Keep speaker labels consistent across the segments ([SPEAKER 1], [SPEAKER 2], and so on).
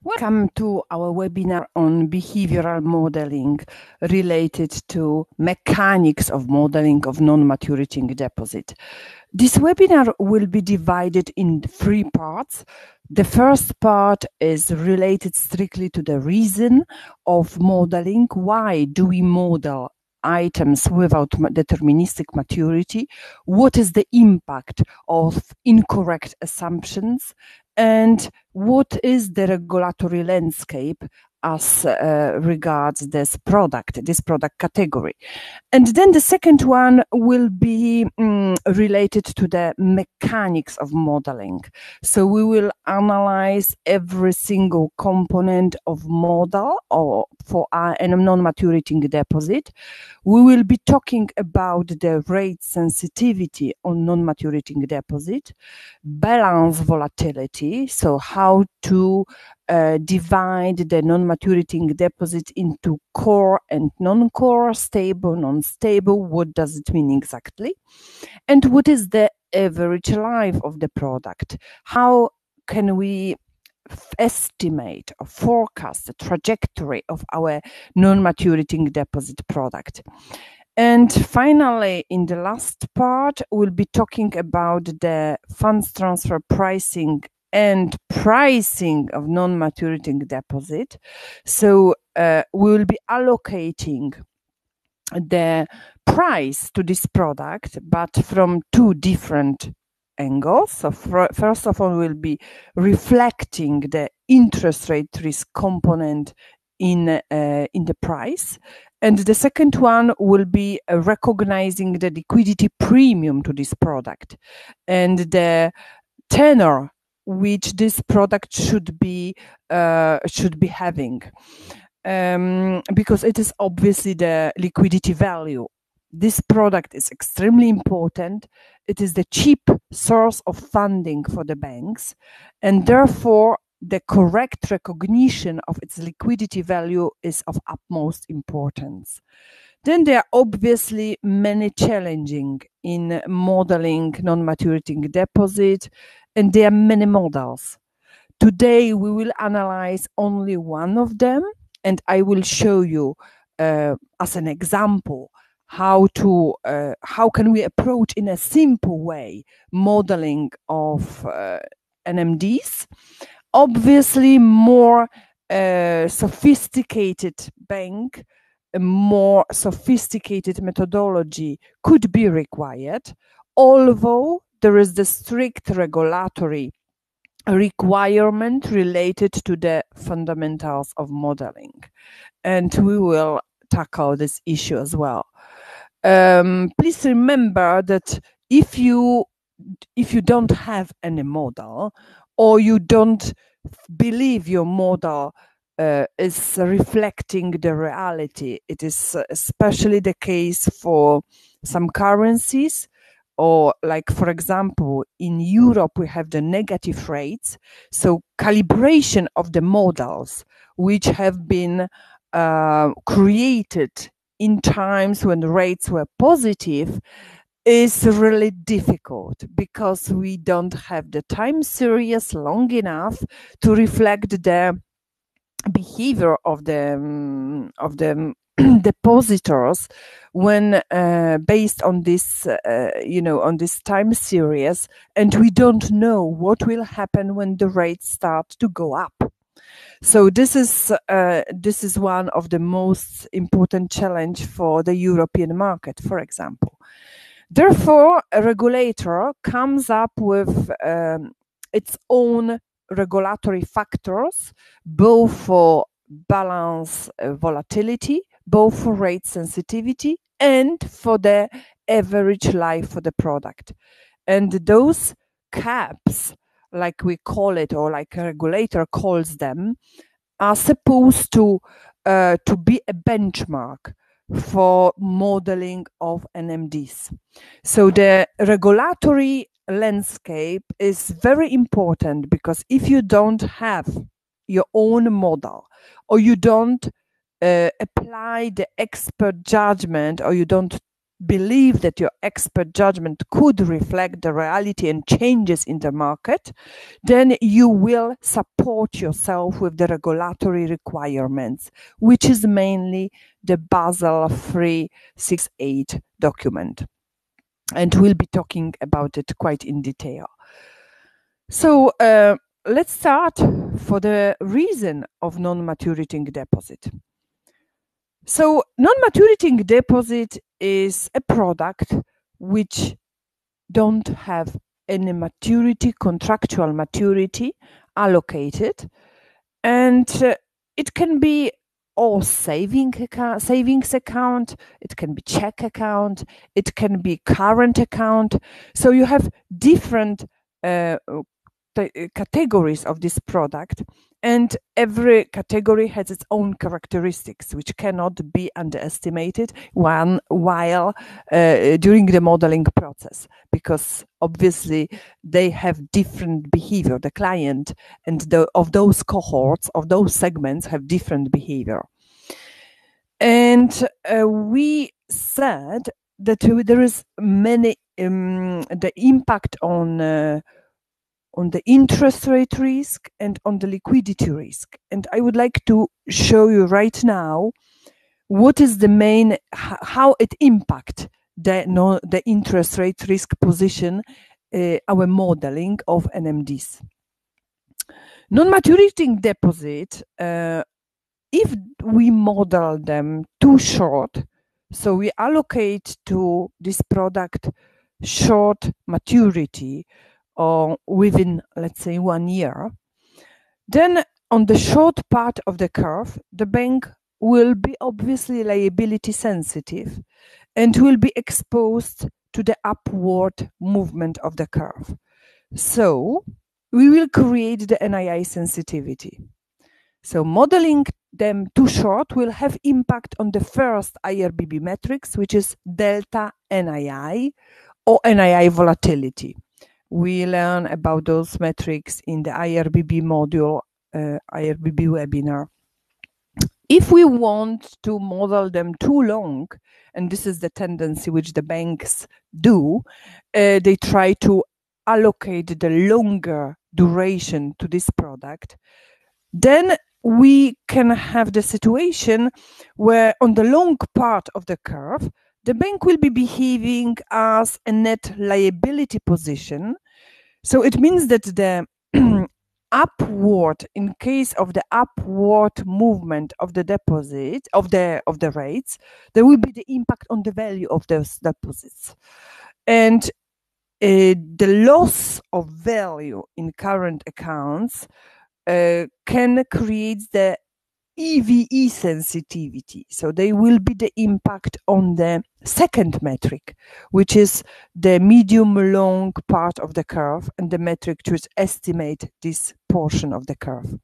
[SPEAKER 1] Welcome to our webinar on behavioral modeling related to mechanics of modeling of non-maturity deposit. This webinar will be divided in 3 parts. The first part is related strictly to the reason of modeling. Why do we model items without deterministic maturity? What is the impact of incorrect assumptions? And what is the regulatory landscape as regards this product category? And then the second one will be related to the mechanics of modeling. So we will analyze every single component of model or for a non-maturity deposit. We will be talking about the rate sensitivity on non-maturity deposit, balance volatility, so how to divide the non-maturity deposit into core and non-core, stable, non-stable. What does it mean exactly? And what is the average life of the product? How can we estimate or forecast the trajectory of our non-maturity deposit product? And finally, in the last part, we'll be talking about the funds transfer pricing and pricing of non-maturity deposit. So we will be allocating the price to this product, but from 2 different angles. So first of all, we'll be reflecting the interest rate risk component in the price. And the second one will be recognizing the liquidity premium to this product and the tenor which this product should be having, because it is obviously the liquidity value. This product is extremely important. It is the cheap source of funding for the banks, and therefore the correct recognition of its liquidity value is of utmost importance. Then there are obviously many challenging in modeling non-maturity deposit, and there are many models. Today we will analyze only one of them, and I will show you as an example how can we approach in a simple way modeling of NMDs. Obviously, more sophisticated bank, a more sophisticated methodology could be required, although there is the strict regulatory requirement related to the fundamentals of modeling. And we will tackle this issue as well. Please remember that if you don't have any model, or you don't believe your model is reflecting the reality, it is especially the case for some currencies, or like, for example, in Europe, we have the negative rates. So calibration of the models, which have been created in times when the rates were positive, is really difficult because we don't have the time series long enough to reflect the behavior of the depositors when based on this on this time series, and we don't know what will happen when the rates start to go up. So this is one of the most important challenge for the European market, for example. Therefore, a regulator comes up with its own regulatory factors, both for balance volatility, both for rate sensitivity, and for the average life for the product. And those caps, like we call it, or like a regulator calls them, are supposed to be a benchmark for modeling of NMDs. So the regulatory landscape is very important, because if you don't have your own model, or you don't apply the expert judgment, or you don't believe that your expert judgment could reflect the reality and changes in the market, then you will support yourself with the regulatory requirements, which is mainly the Basel 368 document. And we'll be talking about it quite in detail. So let's start for the reason of non-maturating deposit. So non-maturating deposit is a product which don't have any maturity, contractual maturity allocated, and it can be or savings account, it can be check account, it can be current account. So you have different categories of this product, and every category has its own characteristics, which cannot be underestimated while during the modeling process, because obviously they have different behavior. The client and of those cohorts, of those segments, have different behavior. And we said that there is many the impact on the interest rate risk and on the liquidity risk. And I would like to show you right now what is the main, how it impacts the interest rate risk position, our modeling of NMDs. Non-maturating deposit, if we model them too short, so we allocate to this product short maturity, or within, let's say, 1 year, then on the short part of the curve, the bank will be obviously liability sensitive and will be exposed to the upward movement of the curve. So we will create the NII sensitivity. So modeling them too short will have impact on the first IRBB metrics, which is delta NII or NII volatility. We learn about those metrics in the IRBB module, IRBB webinar. If we want to model them too long, and this is the tendency which the banks do, they try to allocate the longer duration to this product, then we can have the situation where on the long part of the curve, the bank will be behaving as a net liability position. So it means that the upward, in case of the upward movement of the deposit, of the rates, there will be the impact on the value of those deposits. And the loss of value in current accounts can create the EVE sensitivity. So they will be the impact on the second metric, which is the medium-long part of the curve, and the metric to estimate this portion of the curve.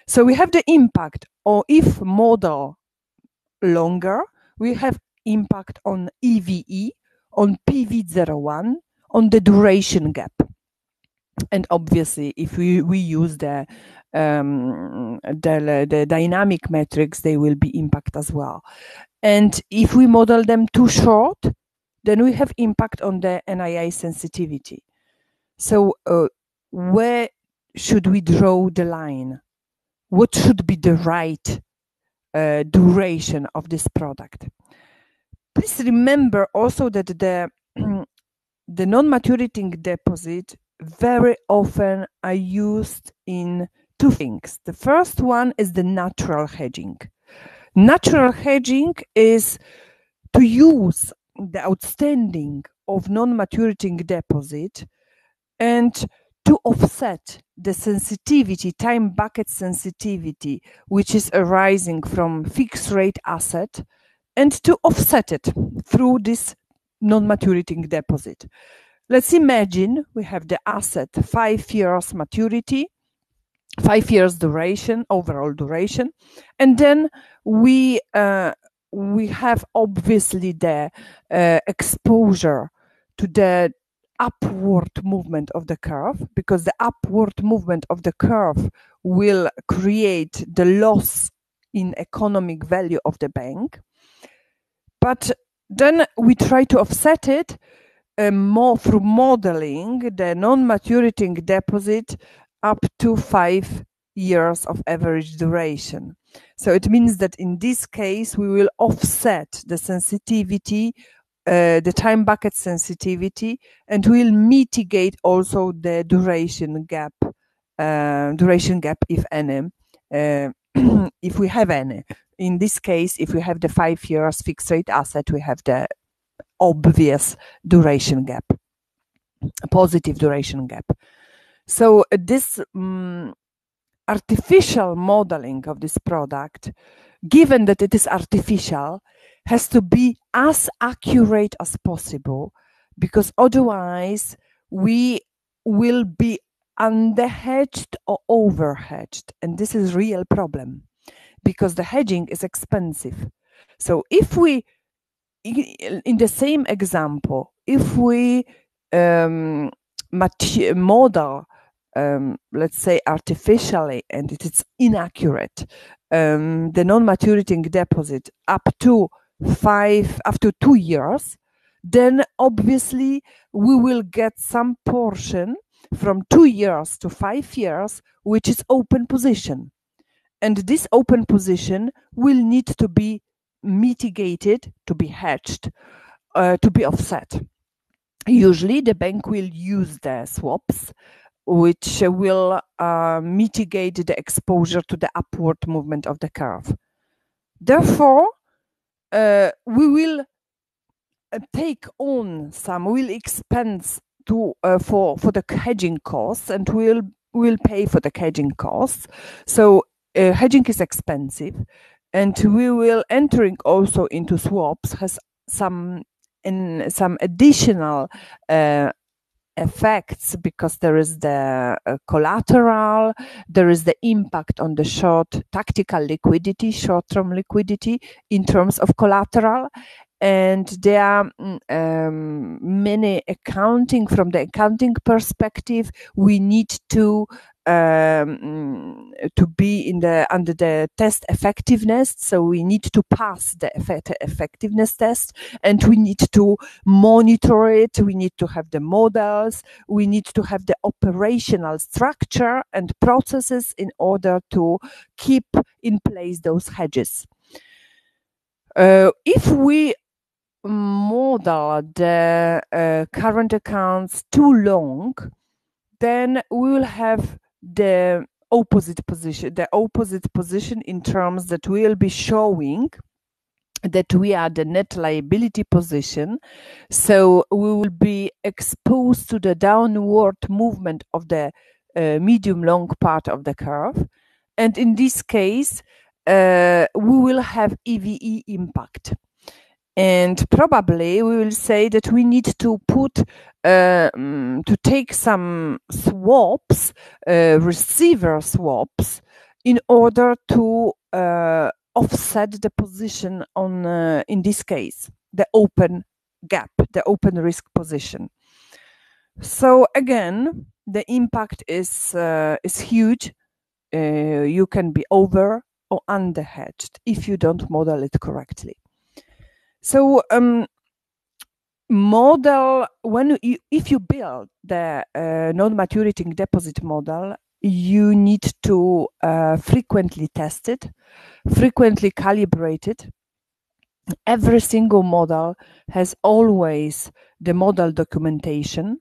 [SPEAKER 1] So we have the impact, or if model longer, we have impact on EVE, on PV01, on the duration gap. And obviously, if we use the dynamic metrics, they will be impact as well. And if we model them too short, then we have impact on the NII sensitivity. So where should we draw the line? What should be the right duration of this product? Please remember also that the non-maturating deposit very often are used in two things. The first one is the natural hedging. Natural hedging is to use the outstanding of non-maturating deposit and to offset the sensitivity, time bucket sensitivity, which is arising from fixed rate asset, and to offset it through this non-maturating deposit. Let's imagine we have the asset 5 years maturity, 5 years duration, overall duration, and then we have obviously the exposure to the upward movement of the curve, because the upward movement of the curve will create the loss in economic value of the bank. But Then we try to offset it more through modeling the non-maturating deposit up to 5 years of average duration. So it means that in this case, we will offset the sensitivity, the time bucket sensitivity, and we'll mitigate also the duration gap if any, if we have any. In this case, if we have the 5 years fixed rate asset, we have the obvious duration gap, a positive duration gap. So this artificial modeling of this product, given that it is artificial, has to be as accurate as possible, because otherwise we will be underhedged or overhedged, and this is a real problem because the hedging is expensive. So if we, in the same example, if we model, let's say artificially, and it is inaccurate, the non-maturating deposit up to 2 years, then obviously we will get some portion from 2 years to 5 years, which is open position. And this open position will need to be mitigated, to be hedged, to be offset. Usually the bank will use the swaps, which will mitigate the exposure to the upward movement of the curve. Therefore, we will take on some, will expense to for the hedging costs, and will pay for the hedging costs. So hedging is expensive, and we will entering also into swaps has some additional effects, because there is the collateral, there is the impact on the tactical liquidity, short-term liquidity in terms of collateral, and there are many accounting. From the accounting perspective, we need to be under the test effectiveness. So we need to pass the effectiveness test, and we need to monitor it. We need to have the models. We need to have the operational structure and processes in order to keep in place those hedges. If we model the current accounts too long, then we will have the opposite position in terms that we will be showing that we are the net liability position. So we will be exposed to the downward movement of the medium long part of the curve. And in this case, we will have EVE impact. And probably we will say that we need to take some swaps, receiver swaps, in order to offset the position on, in this case, the open gap, the open risk position. So again, the impact is huge. You can be over or under hedged if you don't model it correctly. So model, if you build the non-maturating deposit model, you need to frequently test it, frequently calibrate it. Every single model has always the model documentation,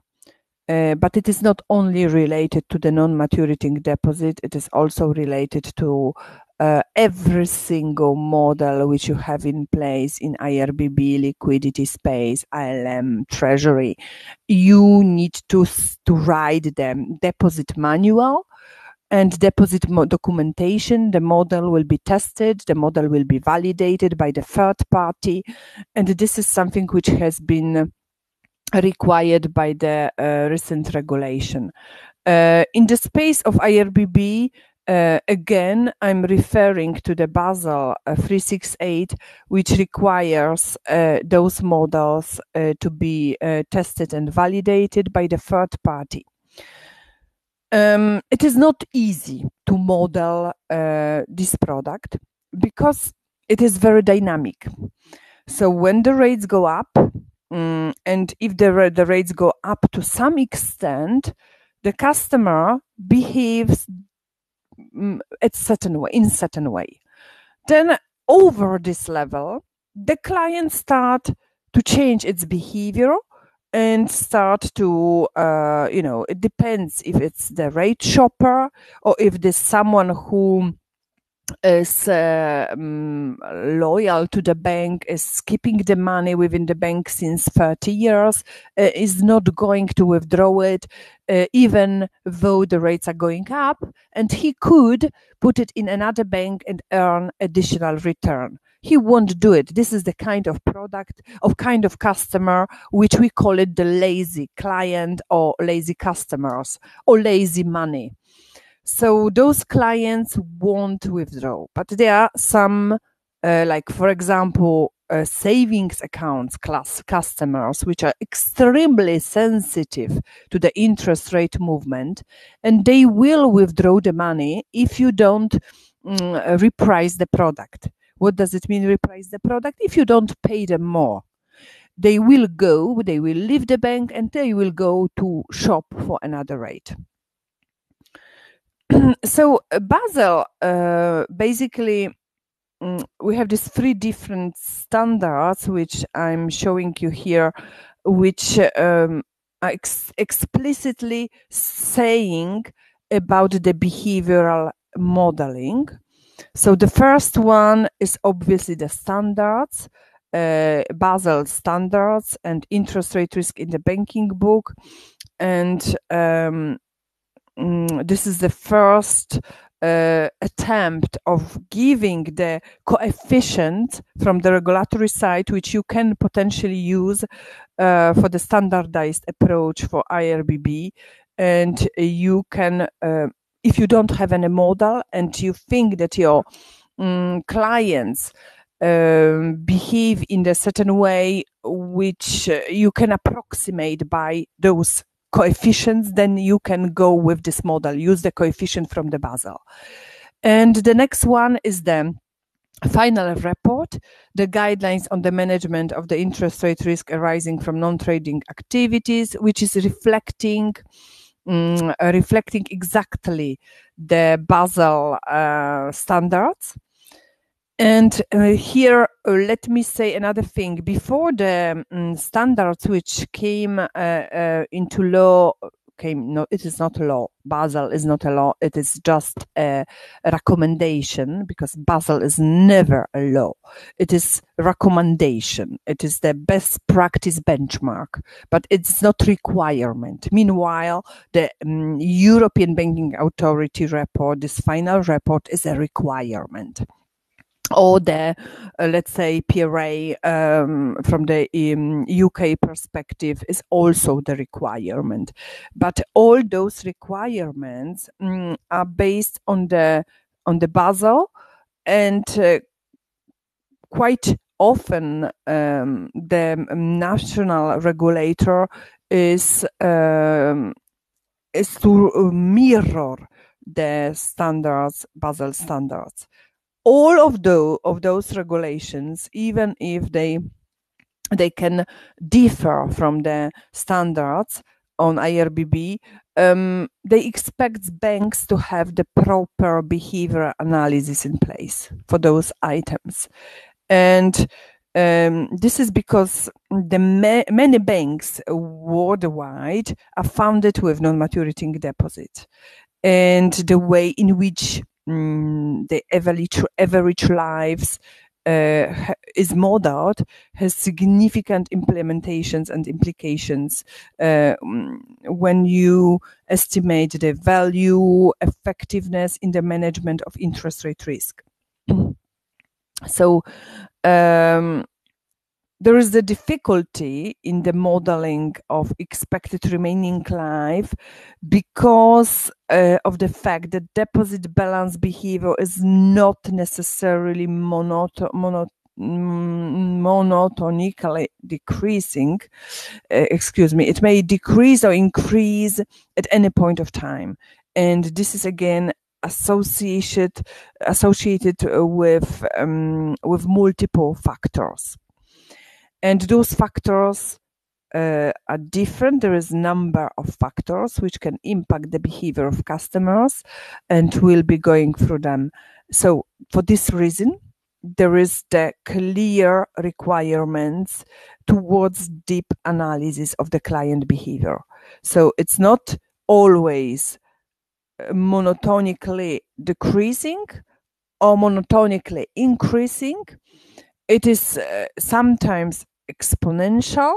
[SPEAKER 1] but it is not only related to the non-maturating deposit, it is also related to every single model which you have in place in IRBB, liquidity space, ILM, treasury. You need to write them deposit manual and deposit documentation. The model will be tested, the model will be validated by the third party, and this is something which has been required by the recent regulation. In the space of IRBB, again, I'm referring to the Basel 368, which requires those models to be tested and validated by the third party. It is not easy to model this product because it is very dynamic. So when the rates go up, and if the rates go up to some extent, the customer behaves in certain way. Then over this level, the client start to change its behavior and start to, it depends if it's the rate shopper or if there's someone who is loyal to the bank, is keeping the money within the bank since 30 years, is not going to withdraw it, even though the rates are going up, and he could put it in another bank and earn additional return. He won't do it. This is the kind of kind of customer, which we call it the lazy client or lazy customers or lazy money. So those clients won't withdraw, but there are some, like for example, savings accounts class customers, which are extremely sensitive to the interest rate movement, and they will withdraw the money if you don't reprice the product. What does it mean, reprice the product? If you don't pay them more, they will leave the bank and they will go to shop for another rate. So Basel, basically, we have these 3 different standards, which I'm showing you here, which are explicitly saying about the behavioral modeling. So the first one is obviously the standards, Basel standards and interest rate risk in the banking book. And this is the first attempt of giving the coefficient from the regulatory side, which you can potentially use for the standardized approach for IRBB. And you can, if you don't have any model and you think that your clients behave in a certain way which you can approximate by those coefficients, then you can go with this model, use the coefficient from the Basel. And the next one is the final report, the guidelines on the management of the interest rate risk arising from non-trading activities, which is reflecting exactly the Basel standards. And here, let me say another thing. Before the standards which came into law, it is not a law. Basel is not a law. It is just a recommendation, because Basel is never a law. It is a recommendation. It is the best practice benchmark, but it's not requirement. Meanwhile, the European Banking Authority report, this final report, is a requirement. Or the, let's say, PRA from the UK perspective is also the requirement. But all those requirements are based on the Basel, and quite often the national regulator is to mirror the standards, Basel standards. All of those regulations, even if they can differ from the standards on IRBB, they expect banks to have the proper behavior analysis in place for those items. And this is because the many banks worldwide are founded with non-maturing deposits, and the way in which the average lives is modeled has significant implementations and implications when you estimate the value, effectiveness in the management of interest rate risk. So there is the difficulty in the modeling of expected remaining life because of the fact that deposit balance behavior is not necessarily monotonically decreasing. It may decrease or increase at any point of time. And this is again associated with multiple factors. And those factors are different. There is a number of factors which can impact the behavior of customers, and we'll be going through them. So for this reason, there is the clear requirements towards deep analysis of the client behavior. So it's not always monotonically decreasing or monotonically increasing. It is sometimes exponential.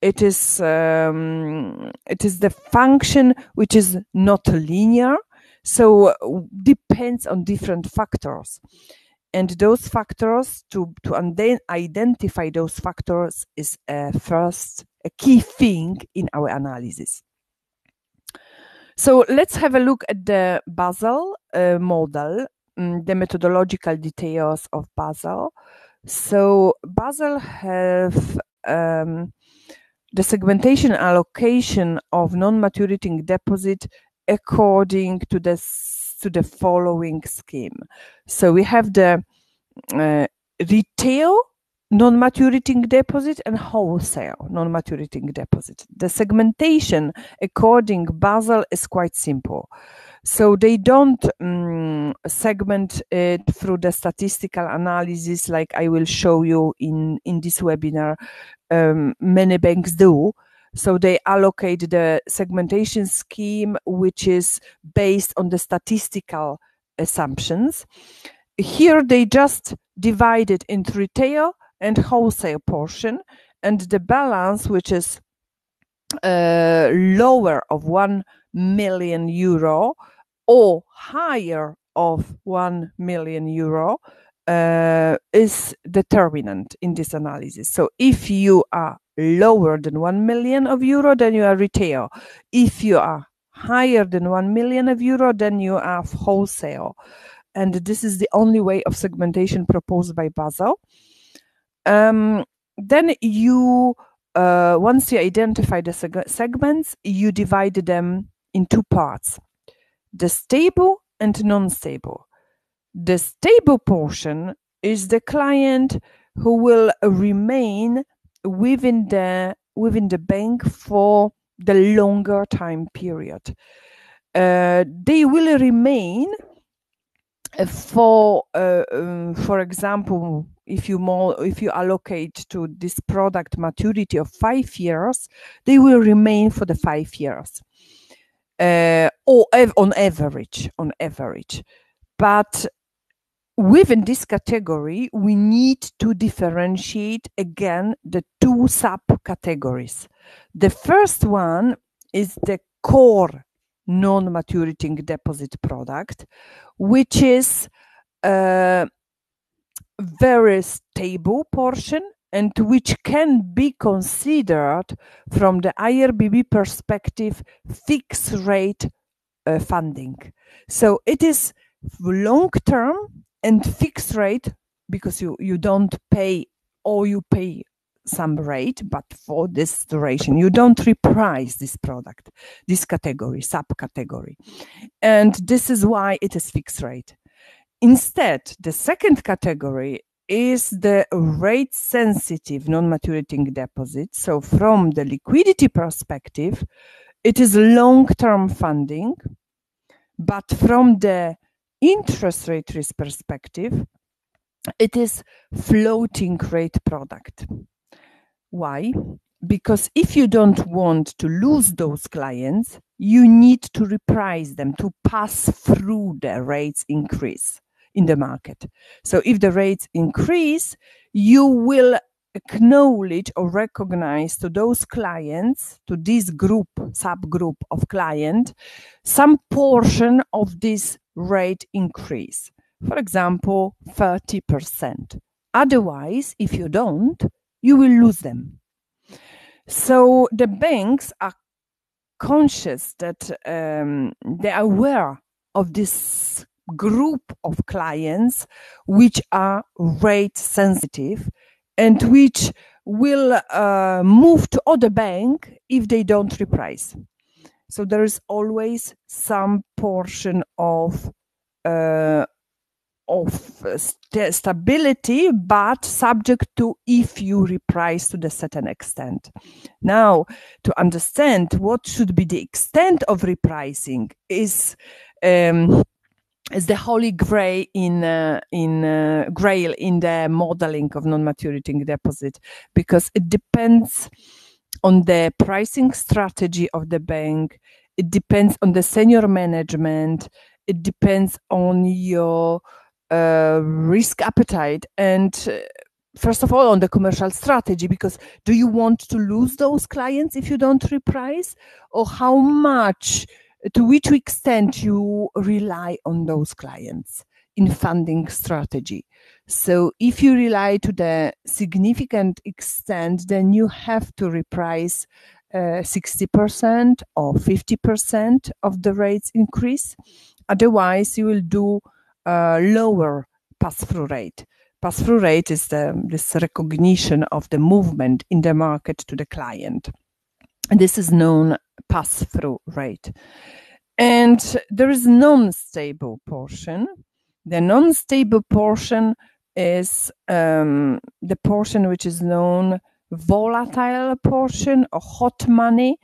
[SPEAKER 1] It is the function which is not linear, so depends on different factors. And those factors, to identify those factors is first a key thing in our analysis. So let's have a look at the Basel model, the methodological details of Basel. So Basel have the segmentation allocation of non-maturing deposit according to the following scheme. So we have the retail non-maturing deposit and wholesale non-maturing deposit. The segmentation according Basel is quite simple. So they don't segment it through the statistical analysis like I will show you in this webinar. Many banks do. So they allocate the segmentation scheme which is based on the statistical assumptions. Here they just divide it into retail and wholesale portion, and the balance which is lower of 1 million euro or higher of 1 million euro is determinant in this analysis. So if you are lower than 1 million of euro, then you are retail. If you are higher than 1 million of euro, then you are wholesale. And this is the only way of segmentation proposed by Basel. Then you, once you identify the segments, you divide them in two parts, the stable and non-stable. The stable portion is the client who will remain within the bank for the longer time period. They will remain for example, if you allocate to this product maturity of 5 years, they will remain for the 5 years, or on average. But within this category, we need to differentiate again the two subcategories. The first one is the core non-maturing deposit product, which is a very stable portion and which can be considered from the IRBB perspective fixed rate funding. So it is long-term and fixed rate because you don't pay, or you pay some rate, but for this duration. You don't reprice this product, this category, subcategory. And this is why it is fixed rate. Instead, the second category is the rate sensitive non-maturing deposit. So from the liquidity perspective, it is long-term funding, but from the interest rate risk perspective, it is floating rate product. Why? Because if you don't want to lose those clients, you need to reprice them to pass through the rates increase in the market. So if the rates increase, you will acknowledge or recognize to those clients, to this group, subgroup of client, some portion of this rate increase. For example, 30%. Otherwise, if you don't, you will lose them. So the banks are conscious that they are aware of this group of clients which are rate sensitive and which will move to other bank if they don't reprice. So there is always some portion of of stability, but subject to if you reprice to the certain extent. Now, to understand what should be the extent of repricing is the holy grail in the modeling of non-maturity deposit, because it depends on the pricing strategy of the bank. It depends on the senior management. It depends on your risk appetite, and first of all, on the commercial strategy, because do you want to lose those clients if you don't reprice, or how much, to which extent you rely on those clients in funding strategy. So if you rely to the significant extent, then you have to reprice 60% or 50% of the rates increase. Otherwise, you will do lower pass-through rate. Pass-through rate is this recognition of the movement in the market to the client. And this is known pass-through rate. And there is non-stable portion. The non-stable portion is the portion which is known volatile portion or hot money.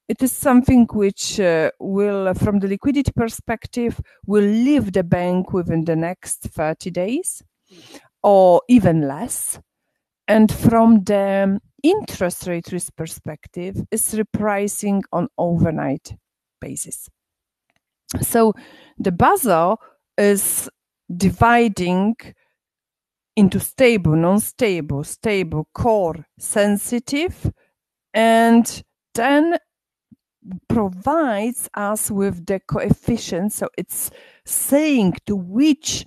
[SPEAKER 1] It is something which will, from the liquidity perspective, will leave the bank within the next 30 days or even less. And from the interest rate risk perspective, is repricing on overnight basis. So the Basel is dividing into stable, non-stable, stable, core, sensitive, and then provides us with the coefficient. So it's saying to which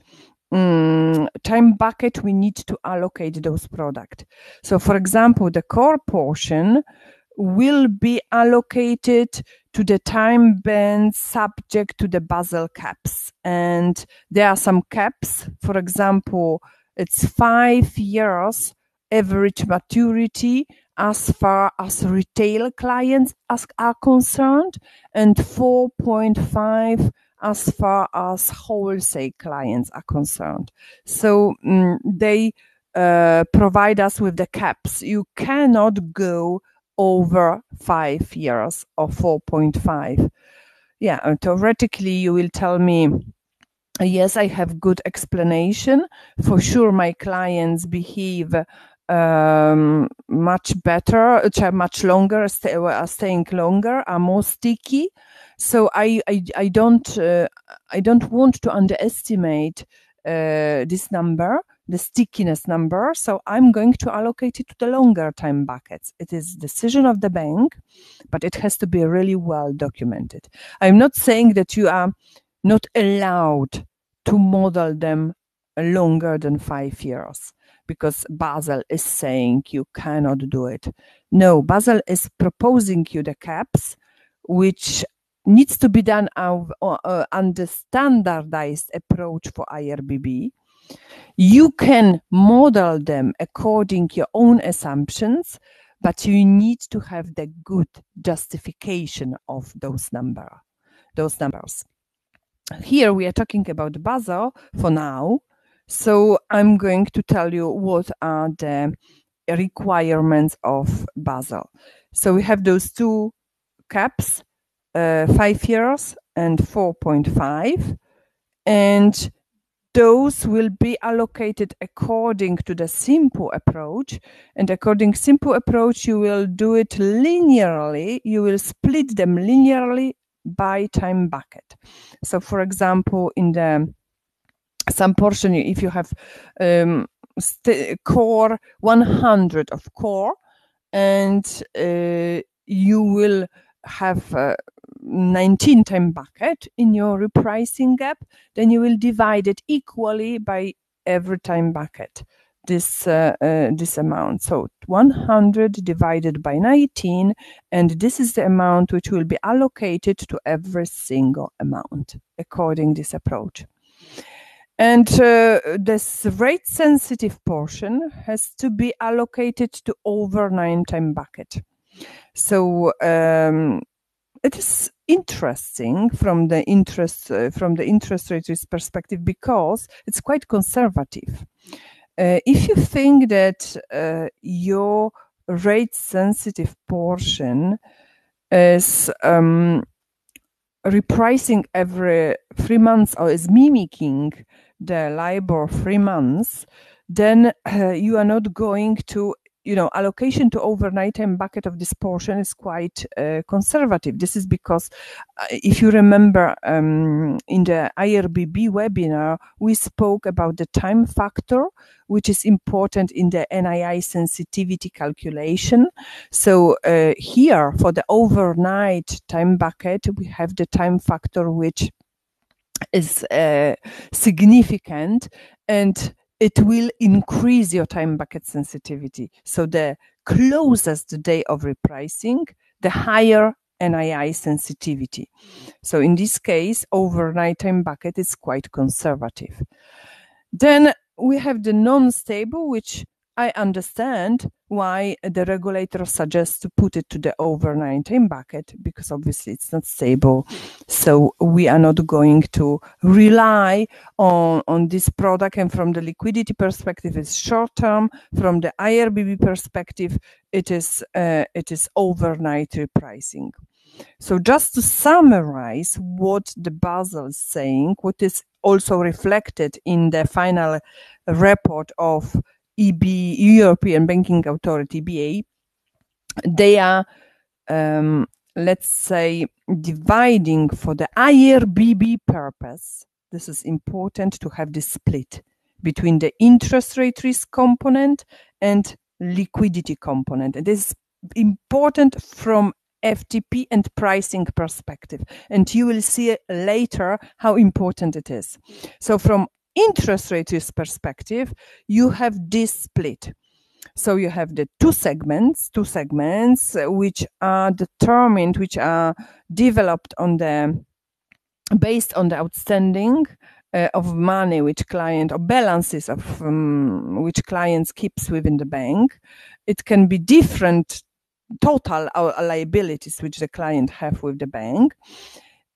[SPEAKER 1] time bucket we need to allocate those products. So for example, the core portion will be allocated to the time band subject to the Basel caps. And there are some caps. For example, it's 5 years average maturity as far as retail clients are concerned, and 4.5 as far as wholesale clients are concerned. So they provide us with the caps. You cannot go over 5 years or 4.5. Yeah, and theoretically you will tell me, yes, I have good explanation. For sure, my clients behave much better, much longer, staying longer, are more sticky. So I don't want to underestimate this number, the stickiness number. So I'm going to allocate it to the longer time buckets. It is decision of the bank, but it has to be really well documented. I'm not saying that you are not allowed to model them longer than 5 years, because Basel is saying you cannot do it. No, Basel is proposing you the caps, which needs to be done under standardized approach for IRBB. You can model them according to your own assumptions, but you need to have the good justification of those numbers. Here we are talking about Basel for now. So I'm going to tell you what are the requirements of Basel. So we have those two caps, 5 years and 4.5, and those will be allocated according to the simple approach. And according simple approach, you will do it linearly. You will split them linearly by time bucket. So for example, in the some portion, if you have core 100 of core, and you will have 19 time bucket in your repricing gap, then you will divide it equally by every time bucket, this amount. So 100 divided by 19, and this is the amount which will be allocated to every single amount according this approach. And this rate sensitive portion has to be allocated to overnight time bucket. So it is interesting from the interest rate risk perspective because it's quite conservative. If you think that your rate sensitive portion is repricing every 3 months or is mimicking the LIBOR 3 months, then you are not going to, allocation to overnight time bucket of this portion is quite conservative. This is because if you remember in the IRBB webinar, we spoke about the time factor, which is important in the NII sensitivity calculation. So here for the overnight time bucket, we have the time factor, which is significant, and it will increase your time bucket sensitivity. So the closest the day of repricing, the higher NII sensitivity. So in this case, overnight time bucket is quite conservative. Then we have the non-stable, which I understand why the regulator suggests to put it to the overnight time bucket, because obviously it's not stable. So we are not going to rely on this product. And from the liquidity perspective, it's short term. From the IRBB perspective, it is overnight repricing. So just to summarize what the Basel is saying, what is also reflected in the final report of European Banking Authority, EBA, they are, let's say, dividing for the IRBB purpose. This is important to have this split between the interest rate risk component and liquidity component. And this is important from FTP and pricing perspective. And you will see later how important it is. So from interest rate risk perspective, you have this split. So you have the two segments which are determined, which are developed based on the outstanding of money which client, or balances of which clients keeps within the bank. It can be different total liabilities which the client have with the bank.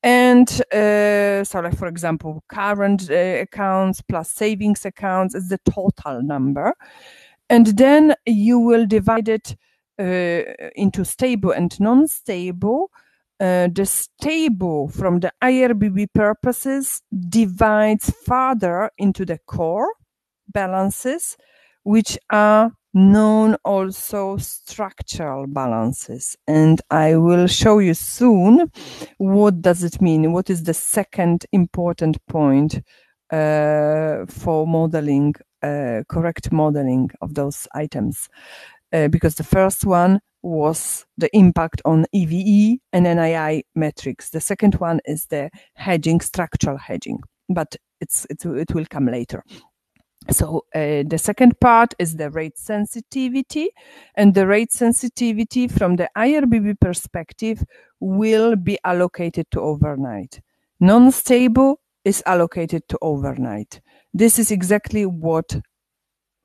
[SPEAKER 1] And so like, for example, current accounts plus savings accounts is the total number. And then you will divide it into stable and non-stable. The stable from the IRBB purposes divides further into the core balances, which are known also structural balances. And I will show you soon what does it mean, what is the second important point for modeling, correct modeling of those items. Because the first one was the impact on EVE and NII metrics. The second one is the hedging, structural hedging, but it will come later. So the second part is the rate sensitivity, and the rate sensitivity from the IRBB perspective will be allocated to overnight. Non-stable is allocated to overnight. This is exactly what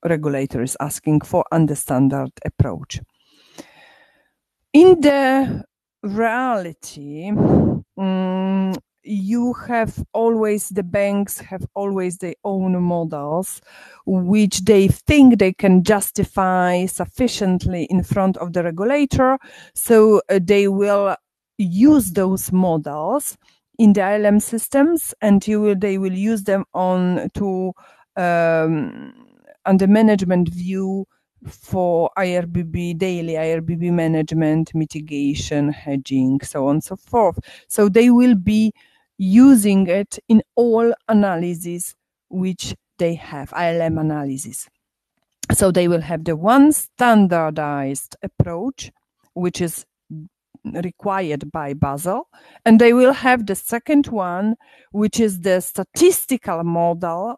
[SPEAKER 1] regulator is asking for under standard approach. In the reality, the banks have always their own models, which they think they can justify sufficiently in front of the regulator. So they will use those models in the ILM systems, and they will use them on the management view for IRBB, daily IRBB management, mitigation, hedging, so on and so forth. So they will be using it in all analyses which they have, ILM analysis. So they will have the one standardized approach, which is required by Basel, and they will have the second one, which is the statistical model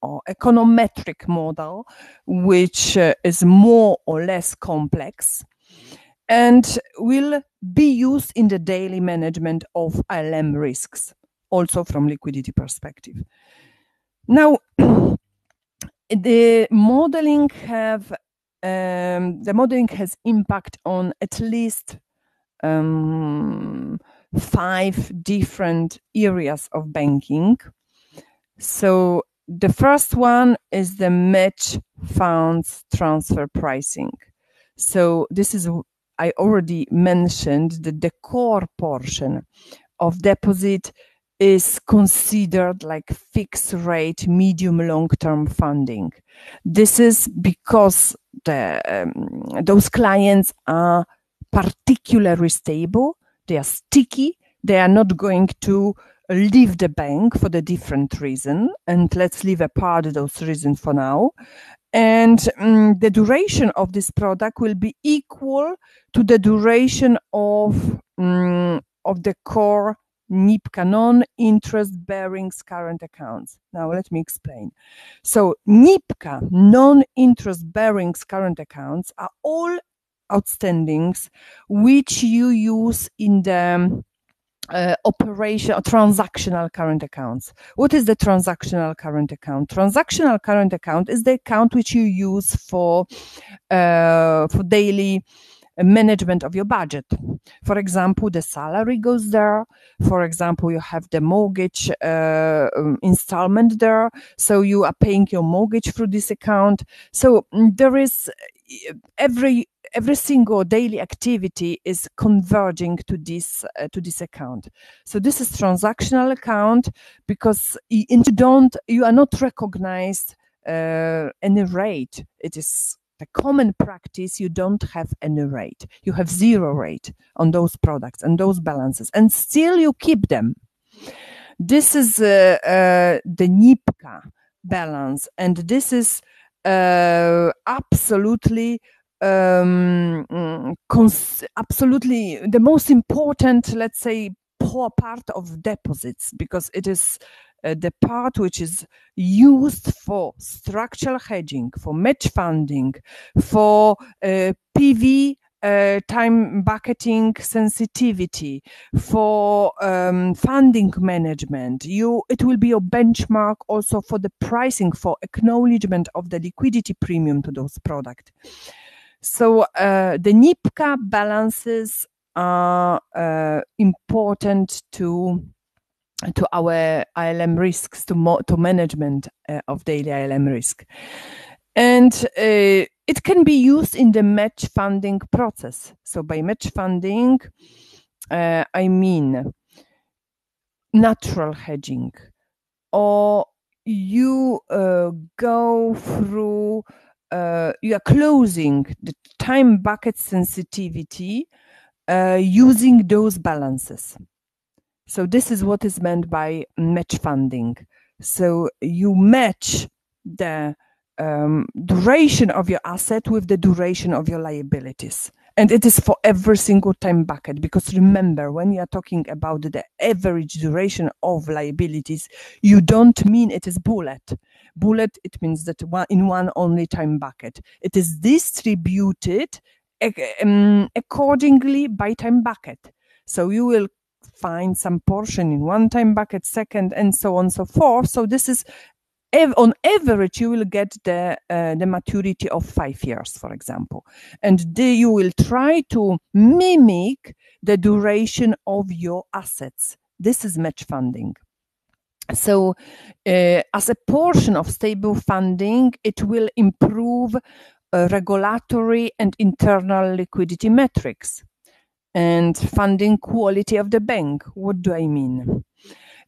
[SPEAKER 1] or econometric model, which is more or less complex and will be used in the daily management of ILM risks, also from liquidity perspective. Now, the modeling has impact on at least 5 different areas of banking. So the first one is the match funds transfer pricing. So this is, I already mentioned that the core portion of deposit is considered like fixed rate, medium long-term funding. This is because those clients are particularly stable, they are sticky, they are not going to leave the bank for the different reason, and let's leave apart those reasons for now. And the duration of this product will be equal to the duration of the core NIPCA, non-interest-bearing current accounts. Now let me explain. So NIPCA, non-interest-bearing current accounts, are all outstandings which you use in the operation or transactional current accounts. What is the transactional current account? Transactional current account is the account which you use for daily management of your budget. For example, the salary goes there. For example, you have the mortgage installment there, so you are paying your mortgage through this account. So there is every single daily activity is converging to this account. So this is transactional account because you are not recognized any rate. It is the common practice. You don't have any rate. You have 0 rate on those products and those balances, and still you keep them. This is the NIPCA balance, and this is absolutely the most important, let's say, part of deposits, because it is the part which is used for structural hedging, for match funding, for PV time bucketing sensitivity, for funding management. It will be a benchmark also for the pricing, for acknowledgement of the liquidity premium to those products. So the NIPCA balances are important to our ILM risks, to management of daily ILM risk. And it can be used in the match funding process. So by match funding, I mean natural hedging, or you go through, you are closing the time bucket sensitivity using those balances. So this is what is meant by match funding. So you match the duration of your asset with the duration of your liabilities. And it is for every single time bucket, because remember, when you are talking about the average duration of liabilities, you don't mean it is bullet. Bullet, it means that in one only time bucket. It is distributed accordingly by time bucket. So you will find some portion in one time bucket, second, and so on and so forth. So this is, on average, you will get the maturity of 5 years, for example. And you will try to mimic the duration of your assets. This is match funding. So as a portion of stable funding, it will improve regulatory and internal liquidity metrics and funding quality of the bank. What do I mean?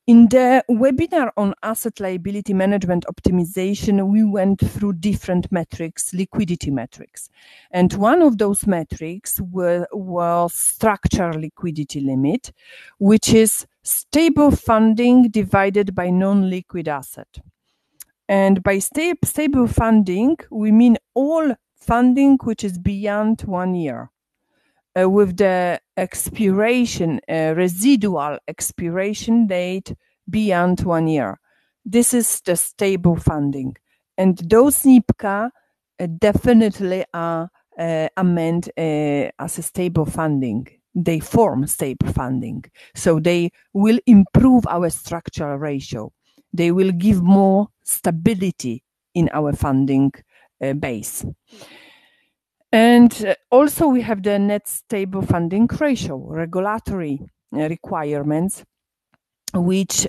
[SPEAKER 1] In the webinar on asset liability management optimization, we went through different metrics, liquidity metrics. And one of those metrics was structural liquidity limit, which is stable funding divided by non-liquid asset. And by stable funding, we mean all funding which is beyond 1 year. With the expiration, residual expiration date beyond 1 year. This is the stable funding. And those NIPCA definitely are meant as a stable funding. They form stable funding. So they will improve our structural ratio. They will give more stability in our funding base. And also we have the net stable funding ratio, regulatory requirements which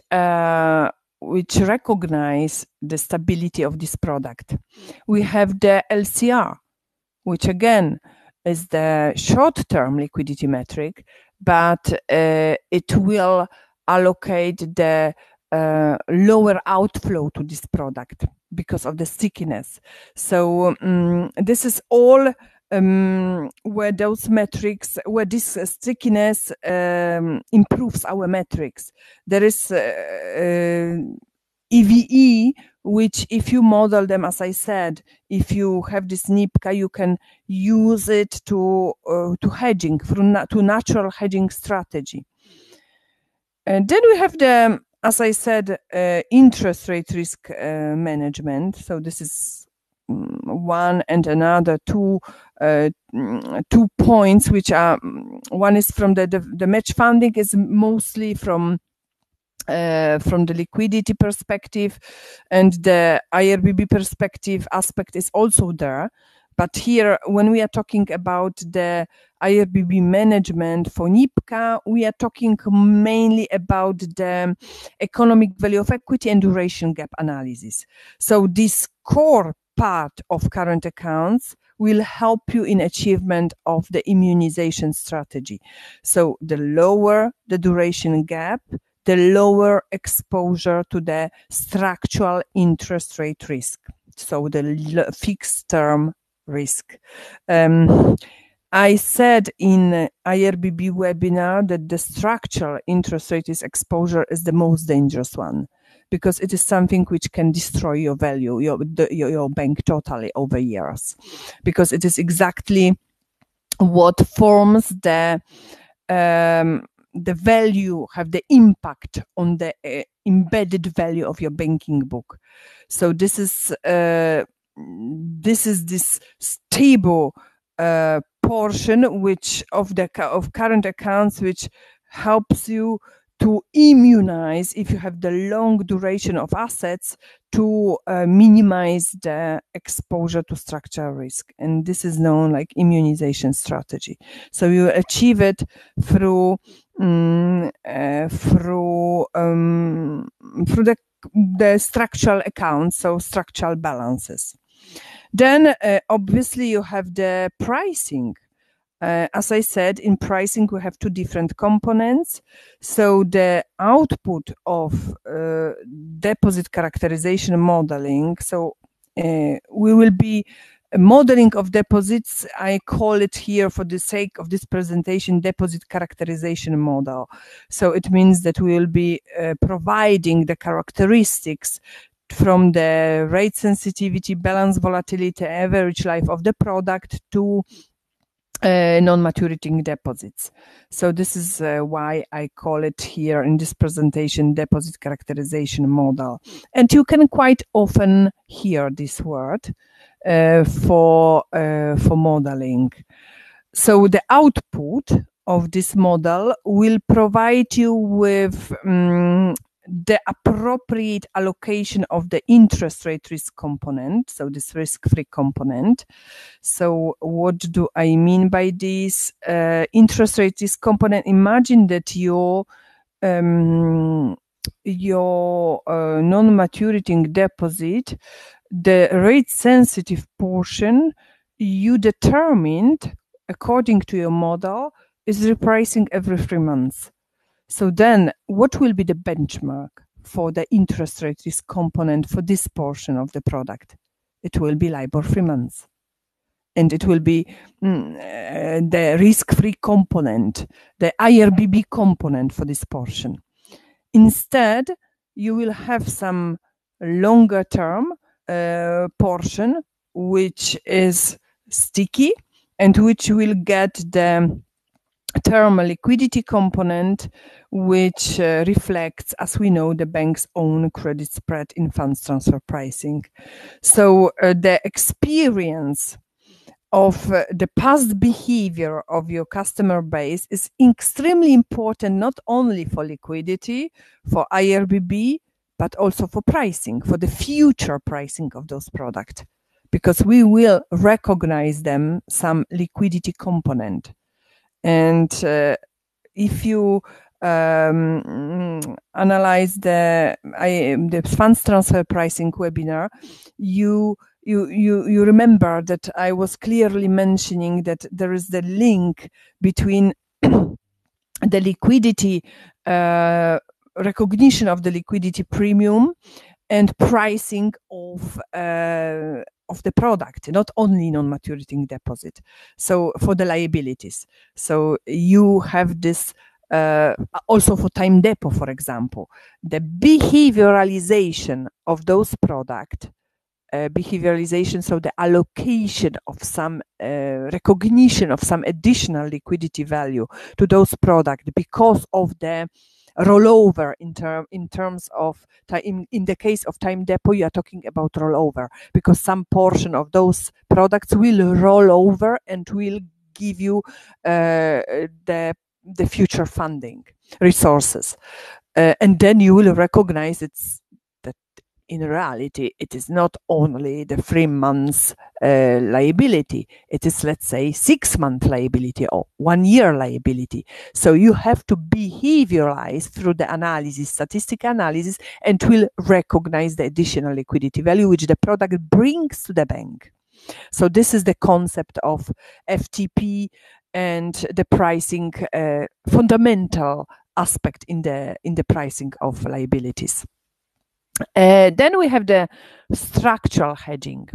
[SPEAKER 1] recognize the stability of this product. We have the LCR, which again is the short-term liquidity metric, but it will allocate the lower outflow to this product because of the stickiness. So this is all where those metrics, where this stickiness improves our metrics. There is EVE, which if you model them, as I said, if you have this NIPCA, you can use it to hedging, to natural hedging strategy. And then we have the, as I said, interest rate risk management. So this is one and another two points, which are, one is from the match funding is mostly from the liquidity perspective, and the IRBB perspective aspect is also there. But here, when we are talking about the IRBB management for NIPCA, we are talking mainly about the economic value of equity and duration gap analysis. So this core part of current accounts will help you in achievement of the immunization strategy. So the lower the duration gap, the lower exposure to the structural interest rate risk. So the fixed term risk. I said in IRBB webinar that the structural interest rate risk exposure is the most dangerous one, because it is something which can destroy your value, your bank totally over years, because it is exactly what forms the value, have the impact on the embedded value of your banking book. So this is this stable portion which of current accounts, which helps you to immunize, if you have the long duration of assets, to minimize the exposure to structural risk. And this is known like immunization strategy. So you achieve it through the structural accounts, so structural balances. Then obviously you have the pricing. As I said, in pricing we have two different components. So the output of deposit characterization modeling. So we will be modeling of deposits. I call it here, for the sake of this presentation, deposit characterization model. So it means that we will be providing the characteristics from the rate sensitivity, balance volatility, average life of the product to non-maturing deposits. So this is why I call it here in this presentation deposit characterization model. And you can quite often hear this word for modeling. So the output of this model will provide you with the appropriate allocation of the interest rate risk component, so this risk-free component. So what do I mean by this? Interest rate risk component, imagine that your non-maturing deposit, the rate-sensitive portion you determined according to your model is repricing every 3 months. So then what will be the benchmark for the interest rate risk component for this portion of the product? It will be LIBOR 3 months. And it will be the risk-free component, the IRBB component for this portion. Instead, you will have some longer term portion, which is sticky and which will get the term liquidity component, which reflects, as we know, the bank's own credit spread in funds transfer pricing. So the experience of the past behavior of your customer base is extremely important, not only for liquidity, for IRBB, but also for pricing, for the future pricing of those products, because we will recognize them some liquidity component. And if you analyze the funds transfer pricing webinar, you remember that I was clearly mentioning that there is the link between the liquidity recognition of the liquidity premium and pricing of the product, not only non-maturity deposit. So for the liabilities, so you have this also for time depo, for example, the behavioralization of those products. Behavioralization, so the allocation of some recognition of some additional liquidity value to those products because of the rollover in terms of time. In the case of time depo, you are talking about rollover because some portion of those products will roll over and will give you the future funding resources, and then you will recognize that in reality it is not only the 3 months liability, it is, let's say, 6-month liability or 1 year liability. So you have to behavioralize through the analysis, statistical analysis, and will recognize the additional liquidity value which the product brings to the bank. So this is the concept of FTP and the pricing fundamental aspect in the pricing of liabilities. Then we have the structural hedging.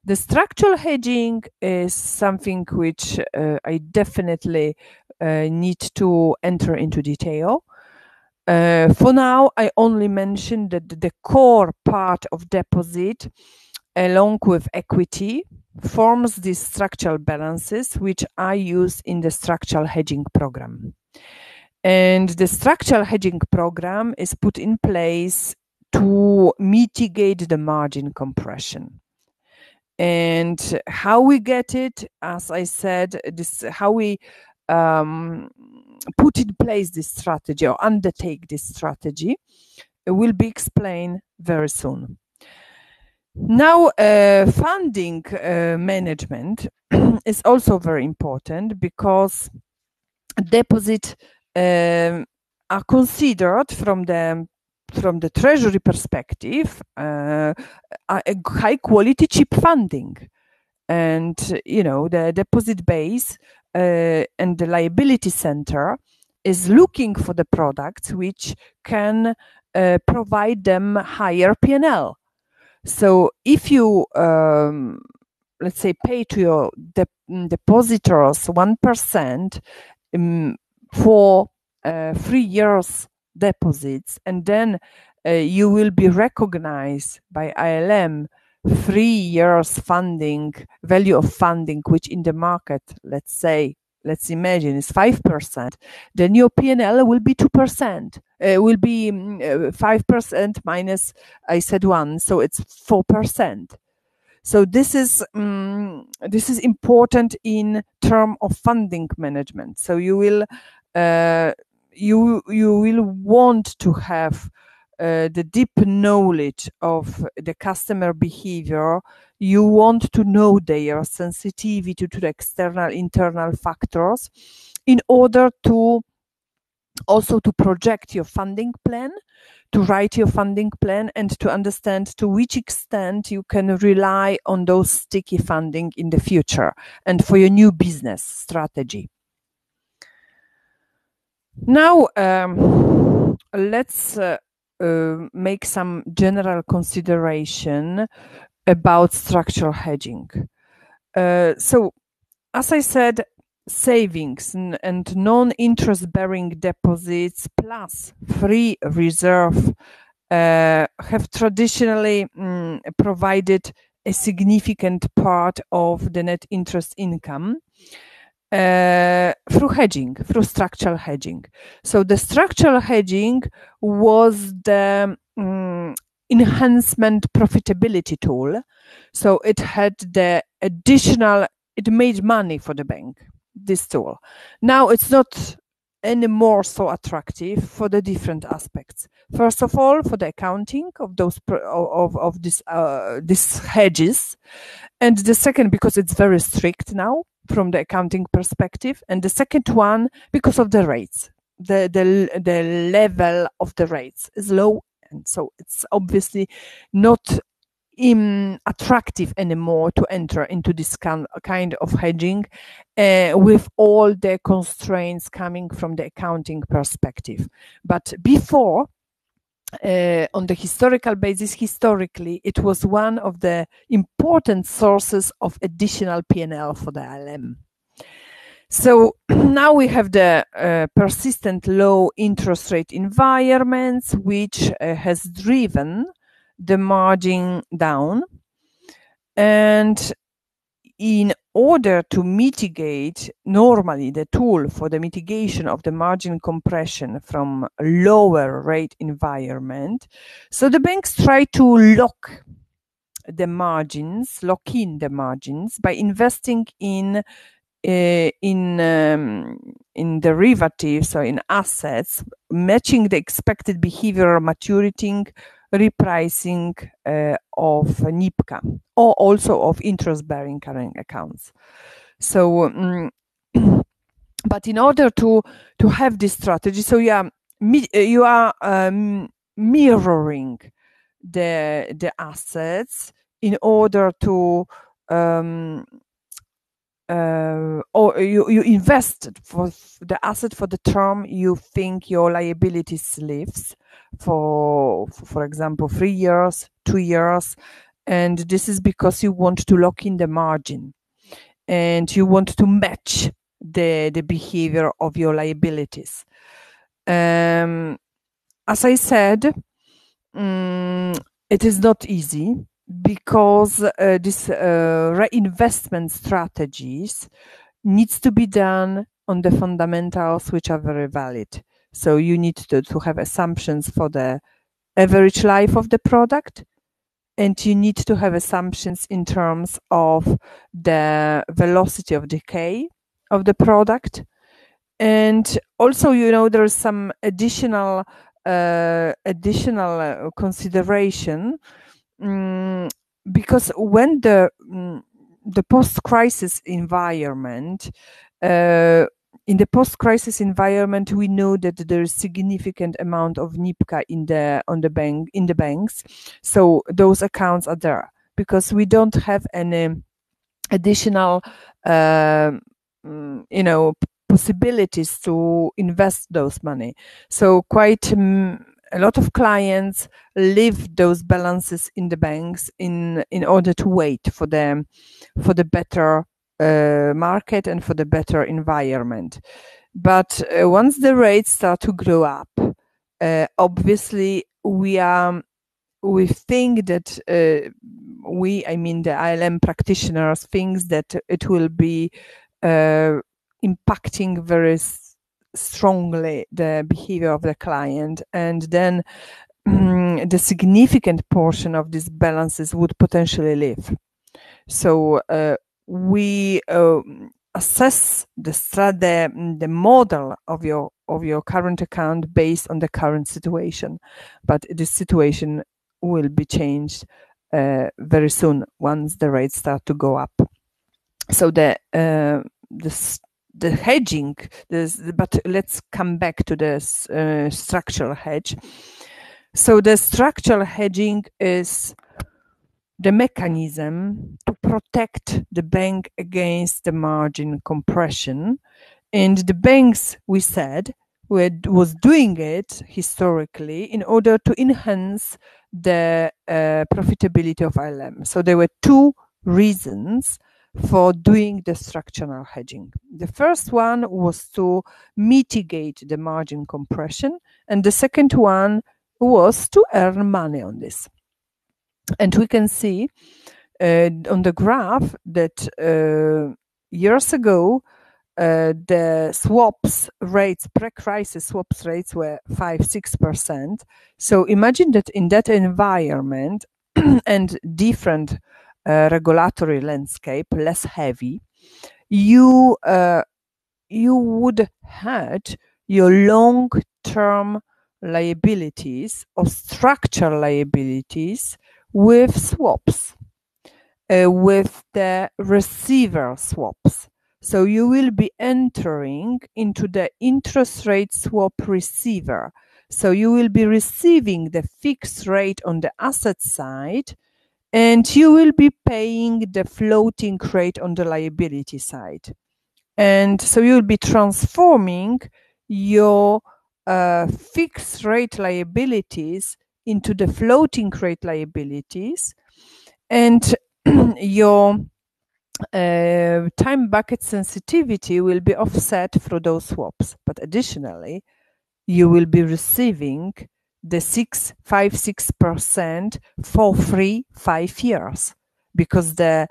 [SPEAKER 1] The structural hedging is something which I definitely need to enter into detail. For now, I only mentioned that the core part of deposit, along with equity, forms these structural balances, which I use in the structural hedging program. And the structural hedging program is put in place to mitigate the margin compression. And how we get it, as I said, how we put in place this strategy or undertake this strategy will be explained very soon. Now, funding management is also very important because deposits are considered from the treasury perspective a high quality cheap funding, and the deposit base and the liability center is looking for the products which can provide them higher P&L. So if you let's say pay to your depositors 1% for 3 years deposits, and then you will be recognized by ILM 3 years funding, value of funding, which in the market, let's imagine is 5%, then your P&L will be 2%. Will be 5% minus, I said 1, so it's 4%. So this is important in terms of funding management. So you will want to have the deep knowledge of the customer behavior. You want to know their sensitivity to the external, internal factors in order to also to project your funding plan, to write your funding plan, and to understand to which extent you can rely on those sticky funding in the future and for your new business strategy. Now, let's make some general consideration about structural hedging. So, as I said, savings and non-interest bearing deposits plus free reserve have traditionally provided a significant part of the net interest income through hedging, through structural hedging. So the structural hedging was the enhancement profitability tool. So it had the additional, it made money for the bank, this tool. Now it's not anymore so attractive for the different aspects. First of all, for the accounting of those of this hedges, and the second because it's very strict now from the accounting perspective, and the second one because of the rates. the level of the rates is low, and so it's obviously not attractive anymore to enter into this kind of hedging with all the constraints coming from the accounting perspective. But before, on the historical basis, historically, it was one of the important sources of additional P&L for the ILM. So now we have the persistent low interest rate environments, which has driven the margin down. And in order to mitigate, normally the tool for the mitigation of the margin compression from a lower rate environment, so the banks try to lock in the margins by investing in derivatives or in assets, matching the expected behavior, maturity, repricing of NIPCA, or also of interest-bearing current accounts. So, but in order to have this strategy, so you are mirroring the assets in order to or you invest for the asset for the term you think your liabilities lives, for example 3 years, 2 years, and this is because you want to lock in the margin and you want to match the behavior of your liabilities. As I said, it is not easy, because this reinvestment strategies needs to be done on the fundamentals which are very valid. So you need to have assumptions for the average life of the product, and you need to have assumptions in terms of the velocity of decay of the product. And also, there is some additional consideration, because when the post-crisis environment, in the post-crisis environment, we know that there is significant amount of NIPCA in the banks. So those accounts are there because we don't have any additional, possibilities to invest those money. So quite a lot of clients leave those balances in the banks in order to wait for the better market and for the better environment. But once the rates start to grow up, obviously we think that the ILM practitioners think that it will be impacting very strongly the behavior of the client, and then the significant portion of these balances would potentially leave. So we assess the model of your current account based on the current situation, but this situation will be changed very soon once the rates start to go up. So the hedging, but let's come back to this structural hedge. So the structural hedging is the mechanism to protect the bank against the margin compression. And the banks, we said, was doing it historically in order to enhance the profitability of ILM. So there were two reasons for doing the structural hedging. The first one was to mitigate the margin compression, and the second one was to earn money on this. And we can see on the graph that years ago, the swaps rates, pre-crisis swaps rates were 5-6%. So imagine that in that environment and different regulatory landscape, less heavy, you would hedge your long-term liabilities or structural liabilities with swaps, with the receiver swaps. So you will be entering into the interest rate swap receiver. So you will be receiving the fixed rate on the asset side, and you will be paying the floating rate on the liability side. And so you'll be transforming your fixed rate liabilities into the floating rate liabilities, and your time bucket sensitivity will be offset through those swaps. But additionally, you will be receiving the 6.56% for free 5 years, because the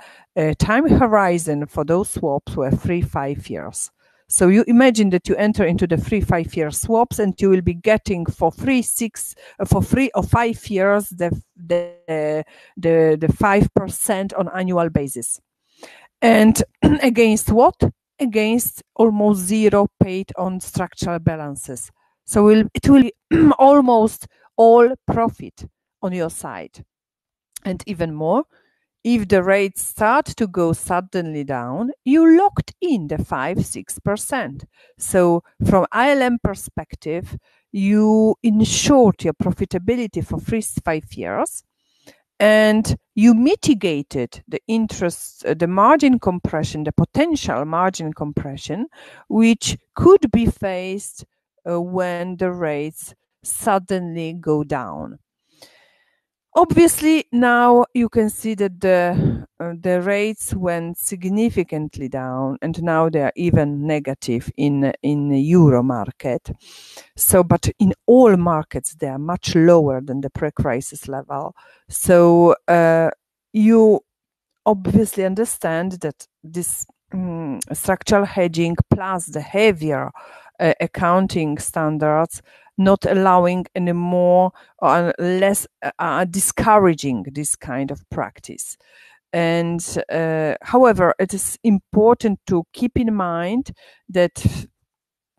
[SPEAKER 1] time horizon for those swaps were 5 years. So you imagine that you enter into the 5 year swaps, and you will be getting for free 5 years the 5% on annual basis. And against what? Against almost zero paid on structural balances. So it will be almost all profit on your side. And even more, if the rates start to go suddenly down, you locked in the 5-6%. So from ILM perspective, you ensured your profitability for 5 years, and you mitigated the interest, the margin compression, the potential margin compression, which could be faced when the rates suddenly go down. Obviously, now you can see that the rates went significantly down, and now they are even negative in the euro market. So, but in all markets, they are much lower than the pre-crisis level. So you obviously understand that this structural hedging plus the heavier accounting standards not allowing anymore or less discouraging this kind of practice. And however, it is important to keep in mind that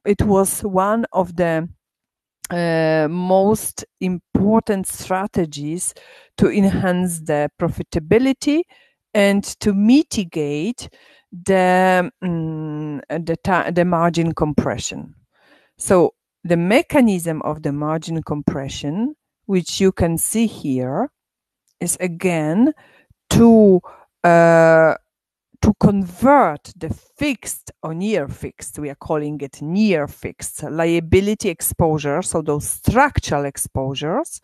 [SPEAKER 1] it was one of the most important strategies to enhance the profitability and to mitigate the margin compression. So the mechanism of the margin compression, which you can see here, is again to convert the fixed or near fixed, we are calling it near fixed liability exposure, so those structural exposures,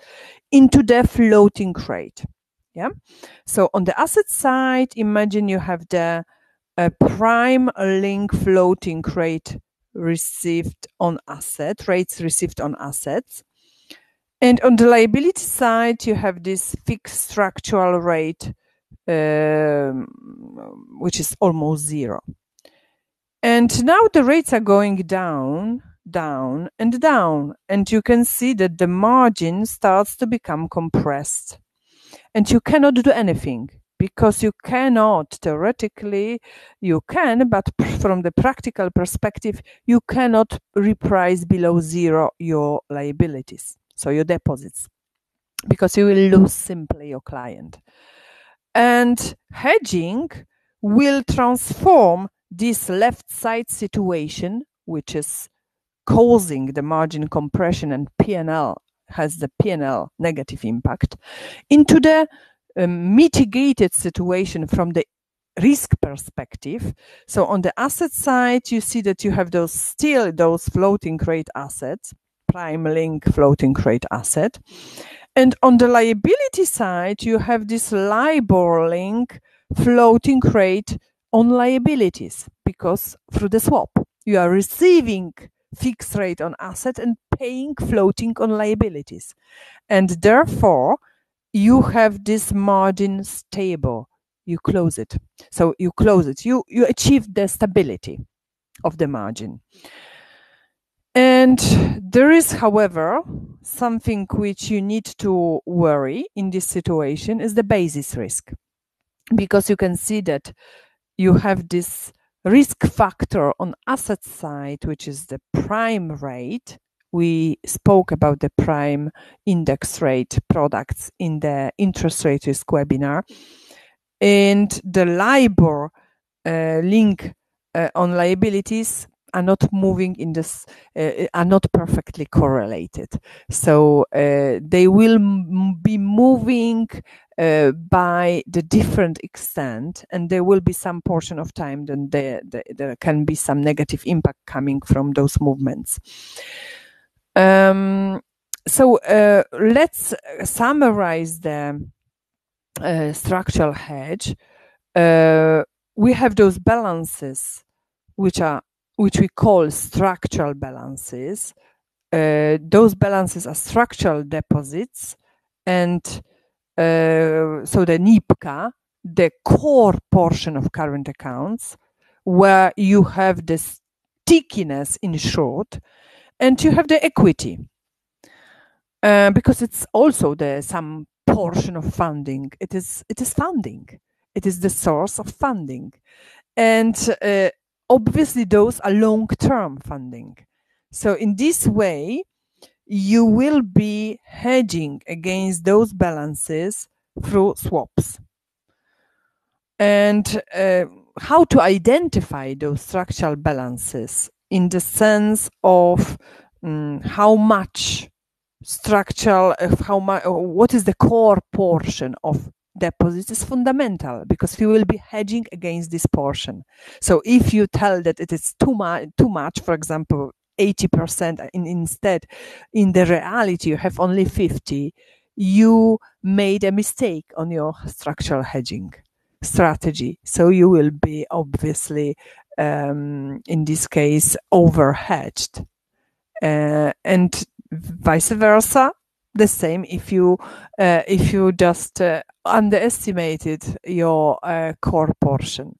[SPEAKER 1] into the floating rate. Yeah. So on the asset side, imagine you have the prime link floating rate received on rates received on assets. And on the liability side, you have this fixed structural rate, which is almost zero. And now the rates are going down, down, and down. And you can see that the margin starts to become compressed. And you cannot do anything, because you cannot, theoretically, you can, but from the practical perspective, you cannot reprice below zero your liabilities, so your deposits, because you will lose simply your client. And hedging will transform this left side situation, which is causing the margin compression and P&L has the P&L negative impact, into the mitigated situation from the risk perspective. So on the asset side, you see that you have those floating rate assets, prime link floating rate asset. And on the liability side, you have this LIBOR link floating rate on liabilities, because through the swap, you are receiving fixed rate on asset and paying floating on liabilities. And therefore, you have this margin stable. You close it. So you close it. You achieve the stability of the margin. And there is, however, something which you need to worry in this situation is the basis risk, because you can see that you have this risk factor on asset side, which is the prime rate. We spoke about the prime index rate products in the interest rate risk webinar, and the LIBOR link on liabilities are not moving in this, are not perfectly correlated. So they will be moving by the different extent, and there will be some portion of time then there can be some negative impact coming from those movements. So let's summarize the structural hedge. We have those balances which we call structural balances. Those balances are structural deposits, and so the NIPCA, the core portion of current accounts, where you have the stickiness in short, and you have the equity, because it's also some portion of funding. It is funding. It is the source of funding, and obviously those are long-term funding. So in this way, you will be hedging against those balances through swaps. And how to identify those structural balances in the sense of how much structural, what is the core portion of deposits is fundamental, because we will be hedging against this portion. So if you tell that it is too much, for example, 80%, instead in the reality you have only 50, you made a mistake on your structural hedging strategy. So you will be obviously in this case overhedged, and vice versa. The same if you just underestimated your core portion.